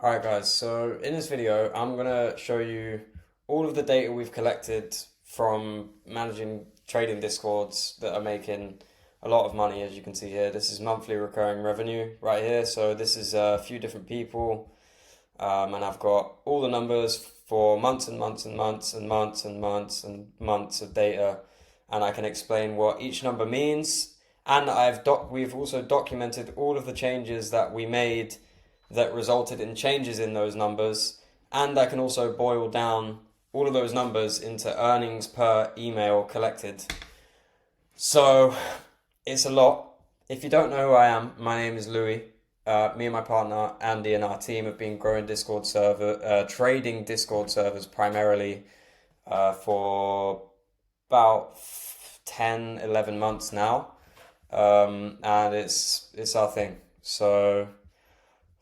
Alright guys, so in this video I'm gonna show you all of the data we've collected from managing trading discords that are making a lot of money. As you can see here, this is monthly recurring revenue right here. So this is a few different people, and I've got all the numbers for months and months and months and months and months and months of data, and I can explain what each number means. And we've also documented all of the changes that we made that resulted in changes in those numbers, and I can also boil down all of those numbers into earnings per email collected. So it's a lot. If you don't know who I am, my name is Louis. Me and my partner Andy and our team have been growing trading Discord servers primarily for about 10, 11 months now, and it's our thing. So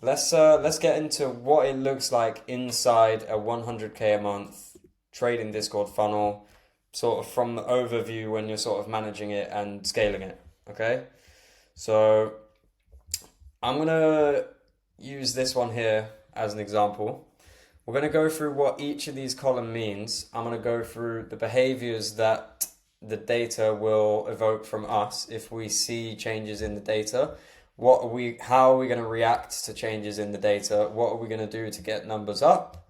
let's get into what it looks like inside a 100K a month trading Discord funnel, sort of from the overview when you're sort of managing it and scaling it. Okay, so I'm gonna use this one here as an example. We're gonna go through what each of these columns means. I'm gonna go through the behaviors that the data will evoke from us if we see changes in the data. How are we going to react to changes in the data? What are we going to do to get numbers up?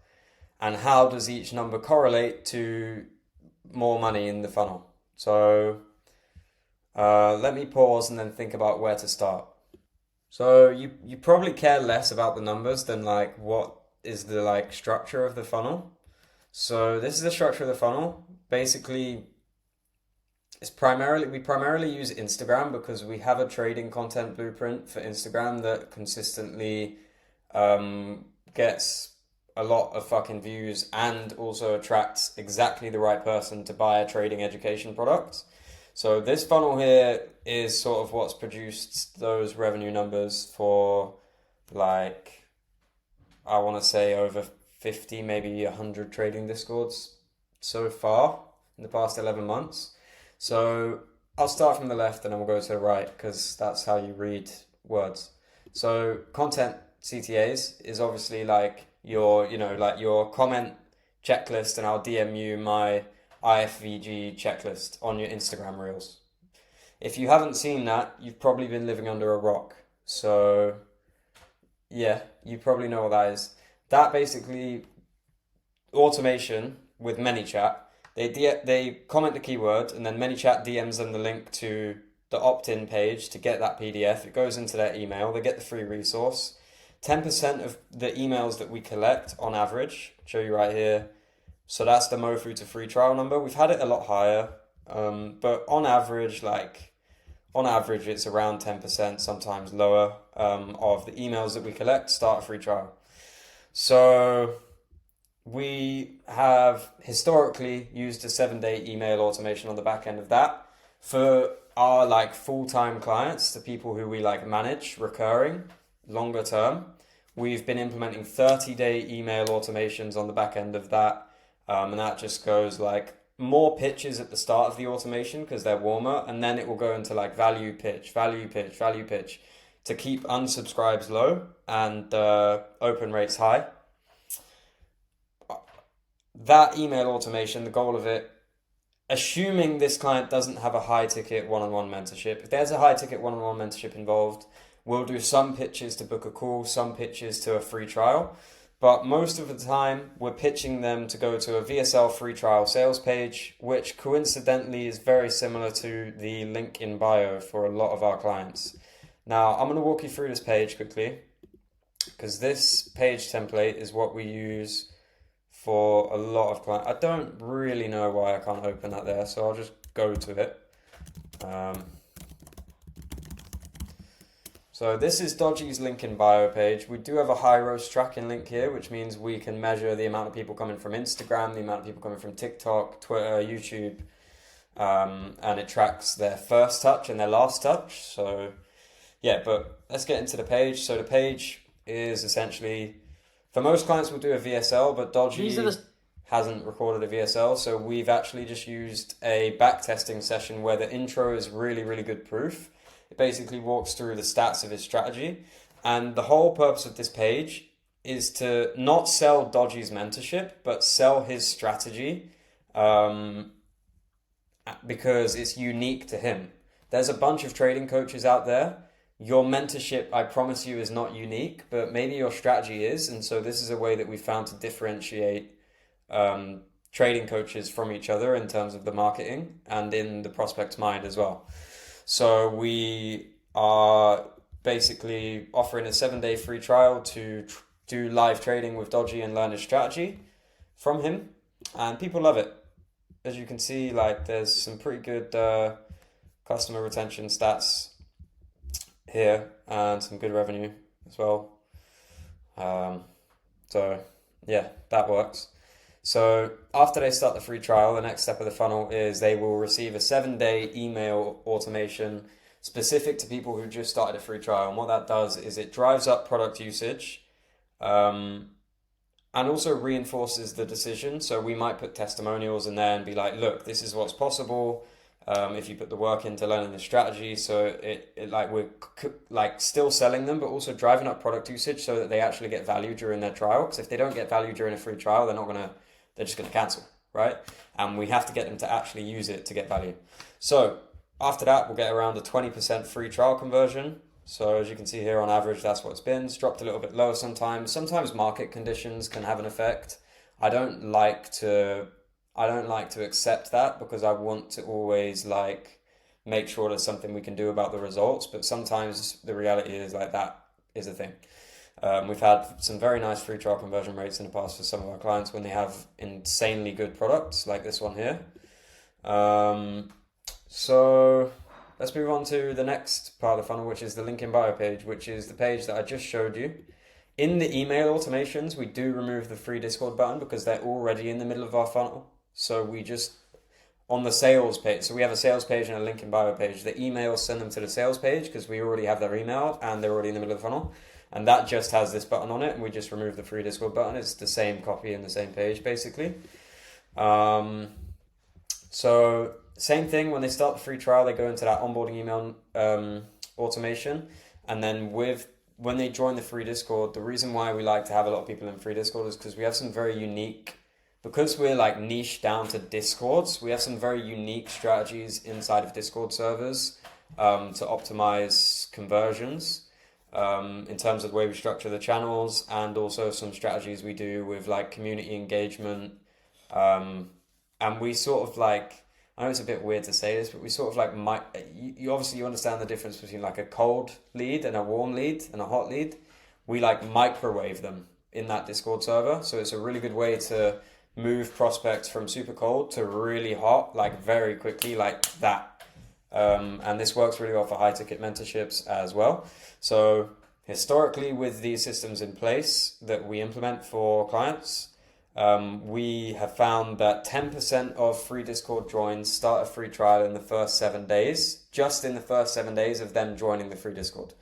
And how does each number correlate to more money in the funnel? So let me pause and then think about where to start. So you probably care less about the numbers than like what is the like structure of the funnel. So this is the structure of the funnel. Basically, we primarily use Instagram because we have a trading content blueprint for Instagram that consistently gets a lot of fucking views and also attracts exactly the right person to buy a trading education product. So this funnel here is sort of what's produced those revenue numbers for, like, I want to say over 50, maybe 100 trading discords so far in the past 11 months. So I'll start from the left and then we'll go to the right because that's how you read words. So content CTAs is obviously like your comment checklist, and I'll DM you my IFVG checklist on your Instagram reels. If you haven't seen that, you've probably been living under a rock. So yeah, you probably know what that is. That basically automation with ManyChat. They comment the keyword and then ManyChat DMs them the link to the opt-in page to get that PDF. It goes into their email. They get the free resource. 10% of the emails that we collect on average, I'll show you right here. So that's the Mofu to free trial number. We've had it a lot higher, but on average, it's around 10%, sometimes lower, of the emails that we collect start a free trial. So we have historically used a 7-day email automation on the back end of that for our like full-time clients, the people who we like manage recurring longer term. We've been implementing 30-day email automations on the back end of that, and that just goes like more pitches at the start of the automation because they're warmer, and then it will go into like value pitch to keep unsubscribes low and open rates high. That email automation, the goal of it, assuming this client doesn't have a high ticket one-on-one mentorship. If there's a high ticket one-on-one mentorship involved, we'll do some pitches to book a call, some pitches to a free trial. But most of the time, we're pitching them to go to a VSL free trial sales page, which coincidentally is very similar to the link in bio for a lot of our clients. Now, I'm going to walk you through this page quickly because this page template is what we use for a lot of clients. I don't really know why I can't open that there, so I'll just go to it. So this is Dodgy's link in bio page. We do have a high roast tracking link here, which means we can measure the amount of people coming from Instagram, the amount of people coming from TikTok, Twitter, YouTube, and it tracks their first touch and their last touch. So yeah, but let's get into the page. So the page is essentially, for most clients, we'll do a VSL, but Dodgy hasn't recorded a VSL, so we've actually just used a backtesting session where the intro is really, really good proof. It basically walks through the stats of his strategy, and the whole purpose of this page is to not sell Dodgy's mentorship, but sell his strategy, um, because it's unique to him. There's a bunch of trading coaches out there. Your mentorship, I promise you, is not unique, but maybe your strategy is. And so this is a way that we found to differentiate um, trading coaches from each other in terms of the marketing and in the prospect's mind as well. So we are basically offering a 7-day free trial to do live trading with Dodgy and learn his strategy from him, and people love it. As you can see, like there's some pretty good customer retention stats here and some good revenue as well. Um, so yeah, that works. So after they start the free trial, the next step of the funnel is they will receive a 7-day email automation specific to people who just started a free trial. And what that does is it drives up product usage, um, and also reinforces the decision. So we might put testimonials in there and be like, look, this is what's possible if you put the work into learning the strategy. So it like we're like still selling them, but also driving up product usage so that they actually get value during their trial. Because if they don't get value during a free trial, they're just gonna cancel, right? And we have to get them to actually use it to get value. So after that, we'll get around a 20% free trial conversion. So as you can see here, on average, that's what it's been. It's dropped a little bit lower sometimes. Sometimes market conditions can have an effect. I don't like to accept that because I want to always like make sure there's something we can do about the results. But sometimes the reality is like that is a thing. We've had some very nice free trial conversion rates in the past for some of our clients when they have insanely good products like this one here. So let's move on to the next part of the funnel, which is the link in bio page, which is the page that I just showed you. In the email automations, we do remove the free Discord button because they're already in the middle of our funnel. So we just, on the sales page, so we have a sales page and a link in bio page. The emails send them to the sales page because we already have their email and they're already in the middle of the funnel. And that just has this button on it, and we just remove the free Discord button. It's the same copy in the same page, basically. So same thing, when they start the free trial, they go into that onboarding email automation. And then when they join the free Discord, the reason why we like to have a lot of people in free Discord is because we have some very unique, because we're like niche down to Discords, we have some very unique strategies inside of Discord servers to optimize conversions. In terms of the way we structure the channels, and also some strategies we do with like community engagement. And we sort of like, I know it's a bit weird to say this, but we sort of like, you obviously understand the difference between like a cold lead and a warm lead and a hot lead. We like microwave them in that Discord server. So it's a really good way to move prospects from super cold to really hot, like very quickly, like that. And this works really well for high ticket mentorships as well. So historically, with these systems in place that we implement for clients, we have found that 10% of free Discord joins start a free trial in the first 7 days, just in the first 7 days of them joining the free Discord.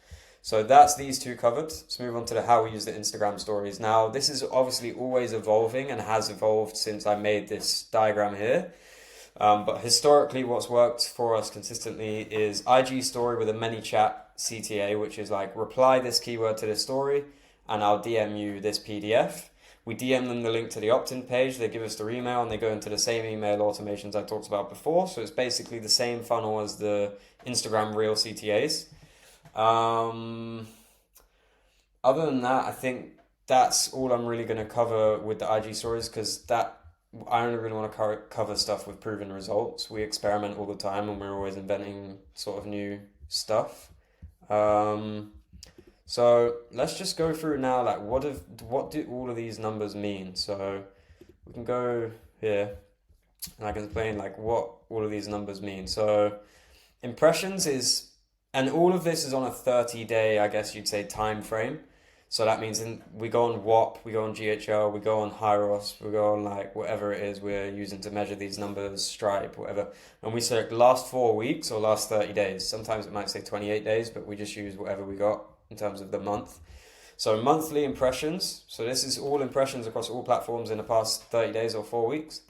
So that's these two covered. Let's move on to how we use the Instagram stories. Now, this is obviously always evolving and has evolved since I made this diagram here. But historically, what's worked for us consistently is IG story with a ManyChat CTA, which is like reply this keyword to this story and I'll DM you this PDF. We DM them the link to the opt-in page, they give us their email, and they go into the same email automations I talked about before. So it's basically the same funnel as the Instagram Reel CTAs. Other than that, I think that's all I'm really going to cover with the IG stories, because I only really want to cover stuff with proven results. We experiment all the time and we're always inventing sort of new stuff. So let's just go through now, like what do all of these numbers mean? So we can go here and I can explain like what all of these numbers mean. So impressions is, and all of this is on a 30-day, I guess you'd say, time frame. So that means we go on WAP, we go on GHL, we go on Hyros, we go on like whatever it is we're using to measure these numbers, Stripe, whatever. And we select last 4 weeks or last 30 days. Sometimes it might say 28 days, but we just use whatever we got in terms of the month. So monthly impressions. So this is all impressions across all platforms in the past 30 days or 4 weeks.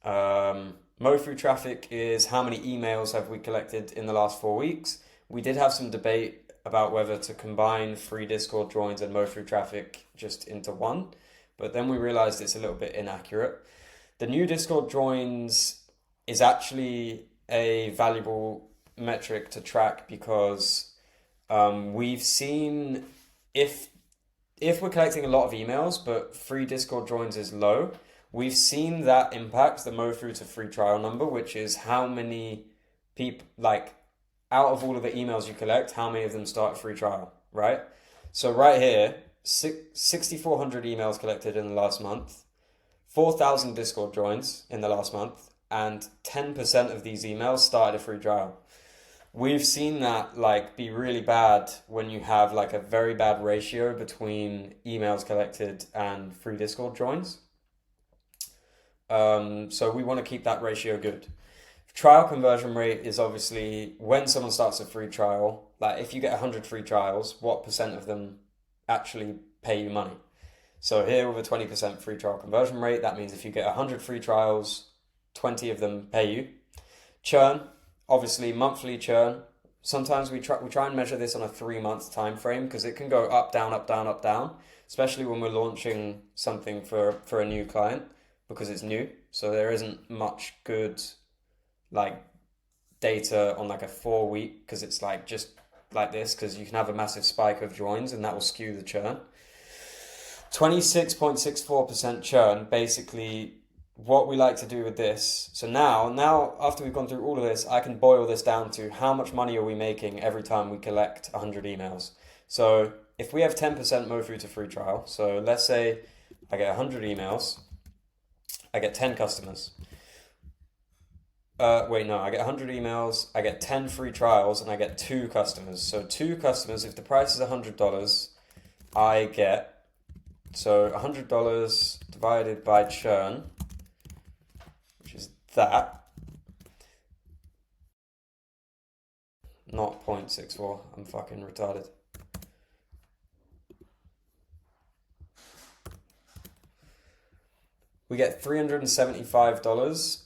Mo-through traffic is how many emails have we collected in the last 4 weeks. We did have some debate about whether to combine free Discord joins and Mofu traffic just into one, but then we realized it's a little bit inaccurate. The new Discord joins is actually a valuable metric to track because we've seen if we're collecting a lot of emails but free Discord joins is low, we've seen that impact the Mofu to free trial number, which is how many people, like out of all of the emails you collect, how many of them start a free trial, right? So right here, 6,400 emails collected in the last month, 4,000 Discord joins in the last month, and 10% of these emails started a free trial. We've seen that like be really bad when you have like a very bad ratio between emails collected and free Discord joins. So we want to keep that ratio good. Trial conversion rate is obviously when someone starts a free trial, like if you get 100 free trials, what percent of them actually pay you money? So here with a 20% free trial conversion rate, that means if you get 100 free trials, 20 of them pay you. Churn, obviously monthly churn. Sometimes we try and measure this on a 3-month time frame because it can go up, down, up, down, up, down, especially when we're launching something for a new client because it's new. So there isn't much good like data on like a 4-week because it's like just like this because you can have a massive spike of joins and that will skew the churn. 26.64% churn, basically what we like to do with this. So now after we've gone through all of this, I can boil this down to how much money are we making every time we collect 100 emails. So if we have 10% Mofu to free trial, so let's say I get 100 emails, I get 10 customers. I get 100 emails, I get 10 free trials, and I get 2 customers. So 2 customers, if the price is $100, I get, so $100 divided by churn, which is that, not 0.64, I'm fucking retarded. We get $375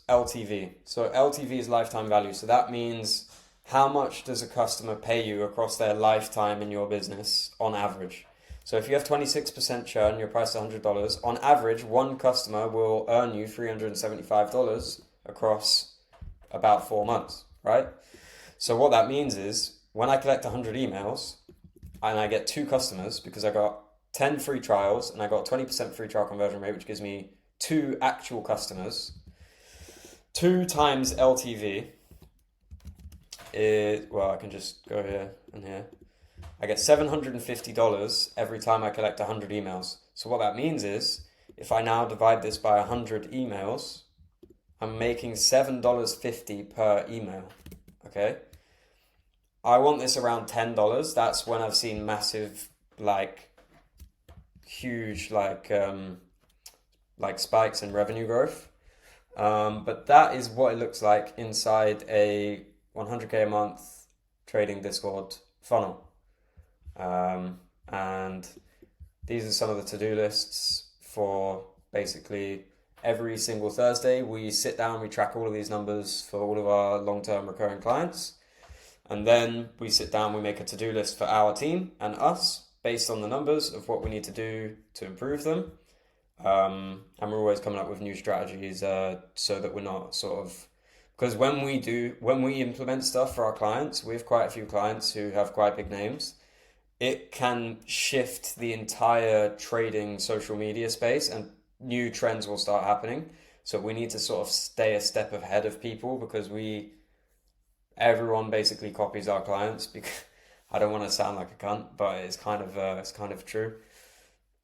LTV. So LTV is lifetime value. So that means how much does a customer pay you across their lifetime in your business on average? So if you have 26% churn, your price is $100. On average, one customer will earn you $375 across about 4 months, right? So what that means is when I collect 100 emails and I get 2 customers because I got 10 free trials and I got 20% free trial conversion rate, which gives me 2 actual customers, 2 times LTV is, well, I can just go here and here. I get $750 every time I collect 100 emails. So what that means is, if I now divide this by 100 emails, I'm making $7.50 per email, okay? I want this around $10. That's when I've seen massive, like, huge, like spikes in revenue growth. But that is what it looks like inside a 100K a month trading Discord funnel. And these are some of the to-do lists for basically every single Thursday. We sit down, we track all of these numbers for all of our long-term recurring clients. And then we sit down, we make a to-do list for our team and us based on the numbers of what we need to do to improve them. And we're always coming up with new strategies so that we're not sort of, because when we implement stuff for our clients, we have quite a few clients who have quite big names. It can shift the entire trading social media space and new trends will start happening. So we need to sort of stay a step ahead of people because everyone basically copies our clients. Because I don't want to sound like a cunt, but it's kind of true.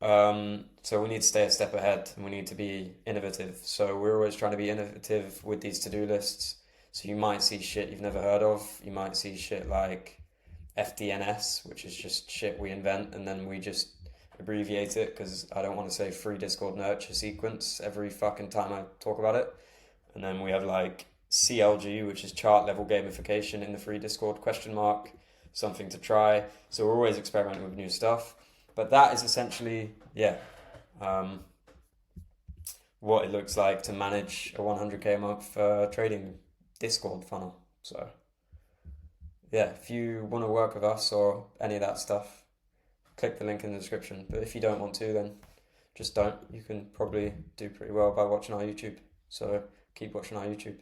So we need to stay a step ahead and we need to be innovative. So we're always trying to be innovative with these to-do lists. So you might see shit you've never heard of. You might see shit like FDNS, which is just shit we invent and then we just abbreviate it because I don't want to say free Discord nurture sequence every fucking time I talk about it. And then we have like CLG, which is chart level gamification in the free Discord ? Something to try. So we're always experimenting with new stuff. But that is essentially, what it looks like to manage a 100K a month trading Discord funnel. So yeah, if you want to work with us or any of that stuff, click the link in the description. But if you don't want to, then just don't. You can probably do pretty well by watching our YouTube. So keep watching our YouTube.